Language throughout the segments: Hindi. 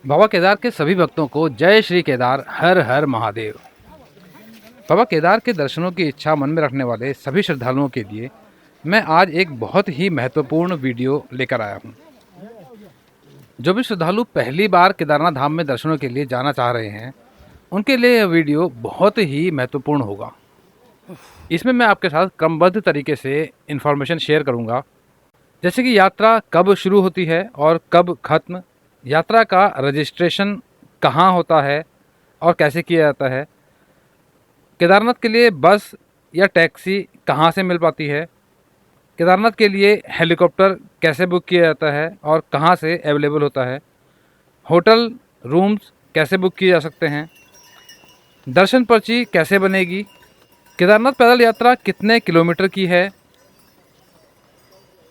बाबा केदार के सभी भक्तों को जय श्री केदार, हर हर महादेव। बाबा केदार के दर्शनों की इच्छा मन में रखने वाले सभी श्रद्धालुओं के लिए मैं आज एक बहुत ही महत्वपूर्ण वीडियो लेकर आया हूं। जो भी श्रद्धालु पहली बार केदारनाथ धाम में दर्शनों के लिए जाना चाह रहे हैं, उनके लिए यह वीडियो बहुत ही महत्वपूर्ण होगा। इसमें मैं आपके साथ क्रमबद्ध तरीके से इन्फॉर्मेशन शेयर करूंगा, जैसे कि यात्रा कब शुरू होती है और कब खत्म, यात्रा का रजिस्ट्रेशन कहाँ होता है और कैसे किया जाता है, केदारनाथ के लिए बस या टैक्सी कहाँ से मिल पाती है, केदारनाथ के लिए हेलीकॉप्टर कैसे बुक किया जाता है और कहाँ से अवेलेबल होता है, होटल रूम्स कैसे बुक किए जा सकते हैं, दर्शन पर्ची कैसे बनेगी, केदारनाथ पैदल यात्रा कितने किलोमीटर की है,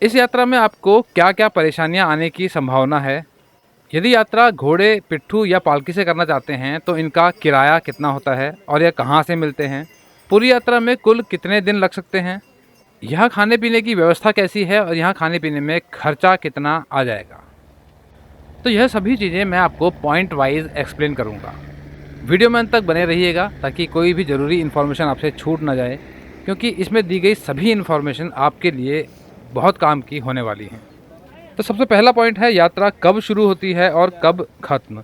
इस यात्रा में आपको क्या क्या परेशानियां आने की संभावना है, यदि यात्रा घोड़े, पिट्ठू या पालकी से करना चाहते हैं तो इनका किराया कितना होता है और यह कहाँ से मिलते हैं, पूरी यात्रा में कुल कितने दिन लग सकते हैं, यहाँ खाने पीने की व्यवस्था कैसी है और यहाँ खाने पीने में खर्चा कितना आ जाएगा। तो यह सभी चीज़ें मैं आपको पॉइंट वाइज एक्सप्लेन करूँगा। वीडियो में अंत तक बने रहिएगा ताकि कोई भी ज़रूरी इन्फॉर्मेशन आपसे छूट ना जाए, क्योंकि इसमें दी गई सभी इन्फॉर्मेशन आपके लिए बहुत काम की होने वाली हैं। तो सबसे पहला पॉइंट है यात्रा कब शुरू होती है और कब ख़त्म।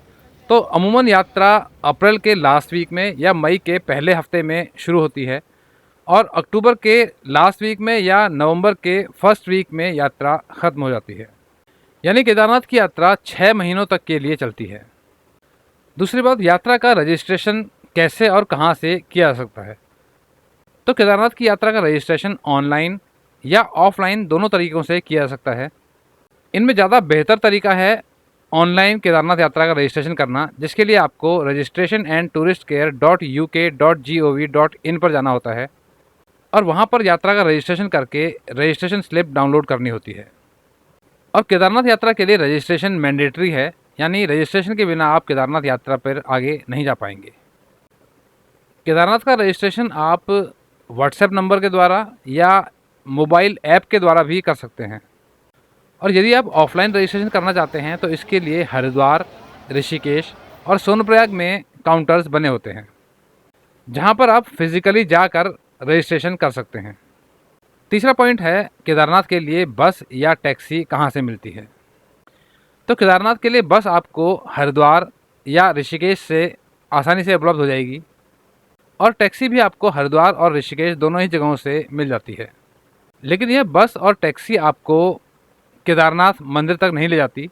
तो अमूमन यात्रा अप्रैल के लास्ट वीक में या मई के पहले हफ्ते में शुरू होती है और अक्टूबर के लास्ट वीक में या नवंबर के फर्स्ट वीक में यात्रा ख़त्म हो जाती है। यानी केदारनाथ की यात्रा 6 महीनों तक के लिए चलती है। दूसरी बात, यात्रा का रजिस्ट्रेशन कैसे और कहाँ से किया जा सकता है। तो केदारनाथ की यात्रा का रजिस्ट्रेशन ऑनलाइन या ऑफलाइन दोनों तरीक़ों से किया जा सकता है। इनमें ज़्यादा बेहतर तरीका है ऑनलाइन केदारनाथ यात्रा का रजिस्ट्रेशन करना, जिसके लिए आपको registration@touristcare.uk.gov.in पर जाना होता है और वहाँ पर यात्रा का रजिस्ट्रेशन करके रजिस्ट्रेशन स्लिप डाउनलोड करनी होती है। और केदारनाथ यात्रा के लिए रजिस्ट्रेशन मैंडेटरी है, यानी रजिस्ट्रेशन के बिना आप केदारनाथ यात्रा पर आगे नहीं जा पाएंगे। केदारनाथ का रजिस्ट्रेशन आप व्हाट्सएप नंबर के द्वारा या मोबाइल ऐप के द्वारा भी कर सकते हैं। और यदि आप ऑफलाइन रजिस्ट्रेशन करना चाहते हैं तो इसके लिए हरिद्वार, ऋषिकेश और सोनप्रयाग में काउंटर्स बने होते हैं, जहां पर आप फिज़िकली जाकर रजिस्ट्रेशन कर सकते हैं। तीसरा पॉइंट है केदारनाथ के लिए बस या टैक्सी कहां से मिलती है। तो केदारनाथ के लिए बस आपको हरिद्वार या ऋषिकेश से आसानी से उपलब्ध हो जाएगी और टैक्सी भी आपको हरिद्वार और ऋषिकेश दोनों ही जगहों से मिल जाती है। लेकिन यह बस और टैक्सी आपको केदारनाथ मंदिर तक नहीं ले जाती,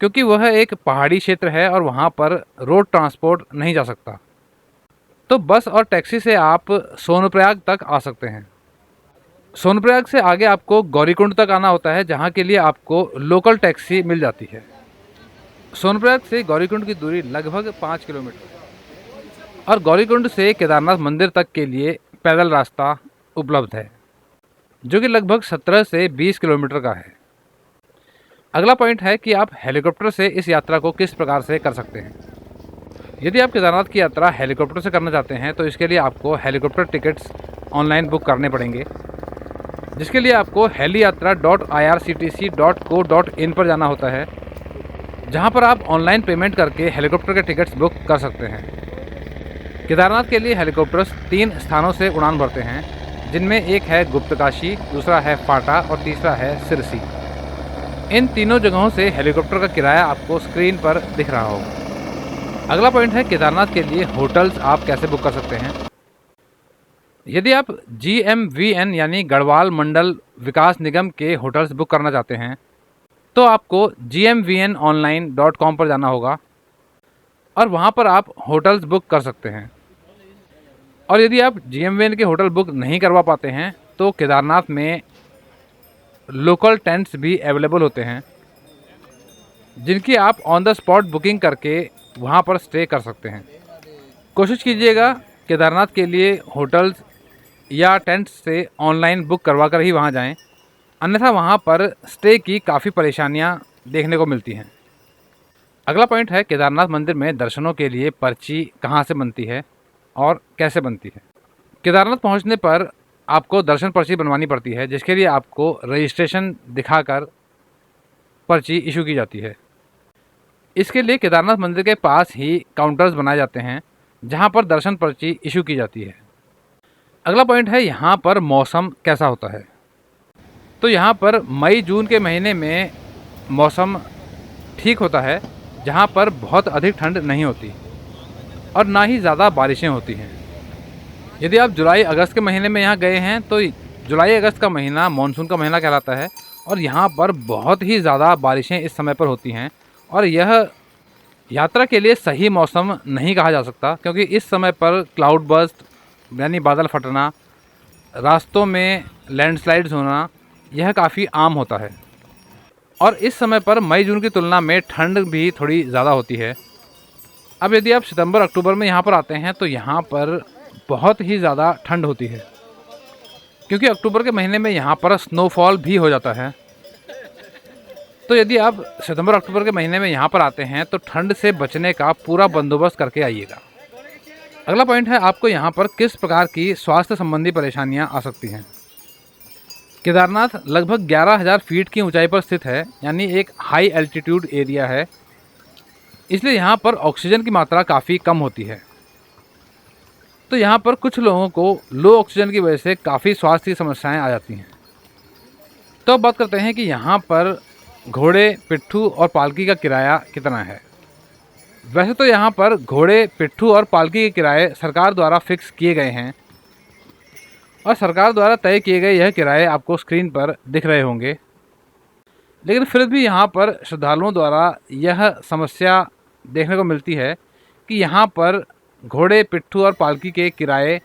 क्योंकि वह एक पहाड़ी क्षेत्र है और वहाँ पर रोड ट्रांसपोर्ट नहीं जा सकता। तो बस और टैक्सी से आप सोनप्रयाग तक आ सकते हैं। सोनप्रयाग से आगे आपको गौरीकुंड तक आना होता है, जहाँ के लिए आपको लोकल टैक्सी मिल जाती है। सोनप्रयाग से गौरीकुंड की दूरी लगभग 5 किलोमीटर और गौरीकुंड से केदारनाथ मंदिर तक के लिए पैदल रास्ता उपलब्ध है, जो कि लगभग 17 से 20 किलोमीटर का है। अगला पॉइंट है कि आप हेलीकॉप्टर से इस यात्रा को किस प्रकार से कर सकते हैं। यदि आप केदारनाथ की यात्रा हेलीकॉप्टर से करना चाहते हैं तो इसके लिए आपको हेलीकॉप्टर टिकट्स ऑनलाइन बुक करने पड़ेंगे, जिसके लिए आपको heliYatra.irctc.co.in पर जाना होता है, जहां पर आप ऑनलाइन पेमेंट करके हेलीकॉप्टर के टिकट्स बुक कर सकते हैं। केदारनाथ के लिए हेलीकॉप्टर्स 3 स्थानों से उड़ान भरते हैं, जिनमें एक है गुप्तकाशी, दूसरा है फाटा और तीसरा है सिरसी। इन तीनों जगहों से हेलीकॉप्टर का किराया आपको स्क्रीन पर दिख रहा होगा। अगला पॉइंट है केदारनाथ के लिए होटल्स आप कैसे बुक कर सकते हैं। यदि आप GMVN यानी गढ़वाल मंडल विकास निगम के होटल्स बुक करना चाहते हैं तो आपको gmvnonline.com पर जाना होगा और वहां पर आप होटल्स बुक कर सकते हैं। और यदि आप GMVN के होटल बुक नहीं करवा पाते हैं तो केदारनाथ में लोकल टेंट्स भी अवेलेबल होते हैं, जिनकी आप ऑन द स्पॉट बुकिंग करके वहां पर स्टे कर सकते हैं। कोशिश कीजिएगा केदारनाथ के लिए होटल्स या टेंट्स से ऑनलाइन बुक करवा कर ही वहां जाएं, अन्यथा वहां पर स्टे की काफ़ी परेशानियां देखने को मिलती हैं। अगला पॉइंट है केदारनाथ मंदिर में दर्शनों के लिए पर्ची कहां से बनती है और कैसे बनती है। केदारनाथ पहुंचने पर आपको दर्शन पर्ची बनवानी पड़ती है, जिसके लिए आपको रजिस्ट्रेशन दिखाकर पर्ची इशू की जाती है। इसके लिए केदारनाथ मंदिर के पास ही काउंटर्स बनाए जाते हैं जहाँ पर दर्शन पर्ची इशू की जाती है। अगला पॉइंट है यहाँ पर मौसम कैसा होता है। तो यहाँ पर मई जून के महीने में मौसम ठीक होता है, जहाँ पर बहुत अधिक ठंड नहीं होती और ना ही ज़्यादा बारिशें होती हैं। यदि आप जुलाई अगस्त के महीने में यहाँ गए हैं तो जुलाई अगस्त का महीना मानसून का महीना कहलाता है और यहाँ पर बहुत ही ज़्यादा बारिशें इस समय पर होती हैं और यह यात्रा के लिए सही मौसम नहीं कहा जा सकता, क्योंकि इस समय पर क्लाउड बर्स्ट यानी बादल फटना, रास्तों में लैंडस्लाइड्स होना यह काफ़ी आम होता है और इस समय पर मई जून की तुलना में ठंड भी थोड़ी ज़्यादा होती है। अब यदि आप सितंबर अक्टूबर में यहाँ पर आते हैं तो यहाँ पर बहुत ही ज़्यादा ठंड होती है, क्योंकि अक्टूबर के महीने में यहाँ पर स्नोफॉल भी हो जाता है। तो यदि आप सितंबर अक्टूबर के महीने में यहाँ पर आते हैं तो ठंड से बचने का पूरा बंदोबस्त करके आइएगा। अगला पॉइंट है आपको यहाँ पर किस प्रकार की स्वास्थ्य संबंधी परेशानियाँ आ सकती हैं। केदारनाथ लगभग 11,000 फीट की ऊंचाई पर स्थित है, यानी एक हाई एल्टीट्यूड एरिया है, इसलिए यहाँ पर ऑक्सीजन की मात्रा काफ़ी कम होती है। तो यहाँ पर कुछ लोगों को लो ऑक्सीजन की वजह से काफ़ी स्वास्थ्य की समस्याएं आ जाती हैं। तो अब बात करते हैं कि यहाँ पर घोड़े, पिट्ठू और पालकी का किराया कितना है। वैसे तो यहाँ पर घोड़े, पिट्ठू और पालकी के किराए सरकार द्वारा फिक्स किए गए हैं और सरकार द्वारा तय किए गए यह किराए आपको स्क्रीन पर दिख रहे होंगे, लेकिन फिर भी यहाँ पर श्रद्धालुओं द्वारा यह समस्या देखने को मिलती है कि यहाँ पर घोड़े, पिट्ठू और पालकी के किराए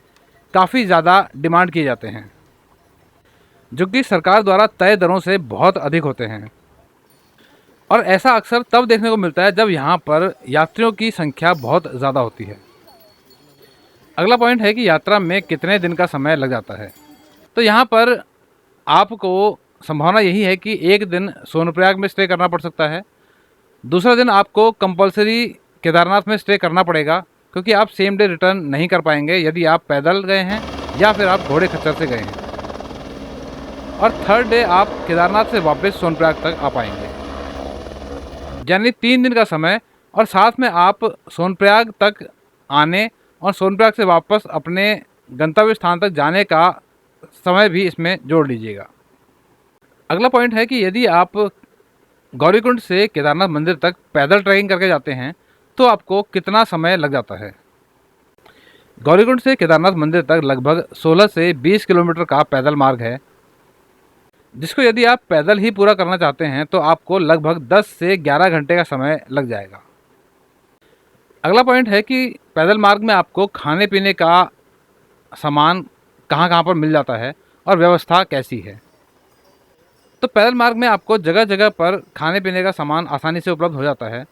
काफ़ी ज़्यादा डिमांड किए जाते हैं, जो कि सरकार द्वारा तय दरों से बहुत अधिक होते हैं। और ऐसा अक्सर तब देखने को मिलता है जब यहाँ पर यात्रियों की संख्या बहुत ज़्यादा होती है। अगला पॉइंट है कि यात्रा में कितने दिन का समय लग जाता है। तो यहाँ पर आपको संभावना यही है कि एक दिन सोनप्रयाग में स्टे करना पड़ सकता है, दूसरा दिन आपको कंपलसरी केदारनाथ में स्टे करना पड़ेगा, क्योंकि आप सेम डे रिटर्न नहीं कर पाएंगे यदि आप पैदल गए हैं या फिर आप घोड़े खच्चर से गए हैं, और थर्ड डे आप केदारनाथ से वापस सोनप्रयाग तक आ पाएंगे, यानी 3 दिन का समय। और साथ में आप सोनप्रयाग तक आने और सोनप्रयाग से वापस अपने गंतव्य स्थान तक जाने का समय भी इसमें जोड़ लीजिएगा। अगला पॉइंट है कि यदि आप गौरीकुंड से केदारनाथ मंदिर तक पैदल ट्रैकिंग करके जाते हैं तो आपको कितना समय लग जाता है। गौरीकुंड से केदारनाथ मंदिर तक लगभग 16 से 20 किलोमीटर का पैदल मार्ग है, जिसको यदि आप पैदल ही पूरा करना चाहते हैं तो आपको लगभग 10 से 11 घंटे का समय लग जाएगा। अगला पॉइंट है कि पैदल मार्ग में आपको खाने पीने का सामान कहाँ कहाँ पर मिल जाता है और व्यवस्था कैसी है। तो पैदल मार्ग में आपको जगह जगह पर खाने पीने का सामान आसानी से उपलब्ध हो जाता है,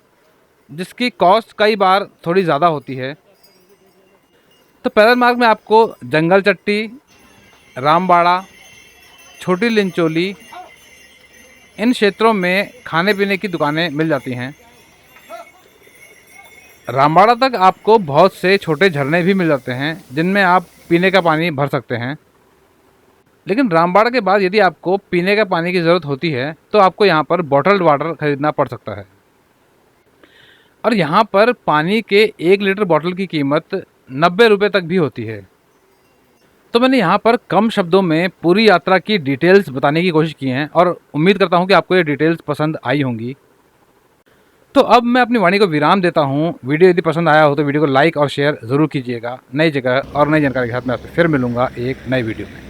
जिसकी कॉस्ट कई बार थोड़ी ज़्यादा होती है। तो पैदल मार्ग में आपको जंगल चट्टी, रामबाड़ा, छोटी लिंचोली, इन क्षेत्रों में खाने पीने की दुकानें मिल जाती हैं। रामबाड़ा तक आपको बहुत से छोटे झरने भी मिल जाते हैं जिनमें आप पीने का पानी भर सकते हैं, लेकिन रामबाड़ा के बाद यदि आपको पीने का पानी की ज़रूरत होती है तो आपको यहाँ पर बॉटल्ड वाटर खरीदना पड़ सकता है, और यहाँ पर पानी के 1 लीटर बॉटल की कीमत 90 रुपये तक भी होती है। तो मैंने यहाँ पर कम शब्दों में पूरी यात्रा की डिटेल्स बताने की कोशिश की हैं और उम्मीद करता हूँ कि आपको ये डिटेल्स पसंद आई होंगी। तो अब मैं अपनी वाणी को विराम देता हूँ। वीडियो यदि पसंद आया हो तो वीडियो को लाइक और शेयर ज़रूर कीजिएगा। नई जगह और नई जानकारी के साथ मैं आपसे फिर मिलूँगा एक नई वीडियो में।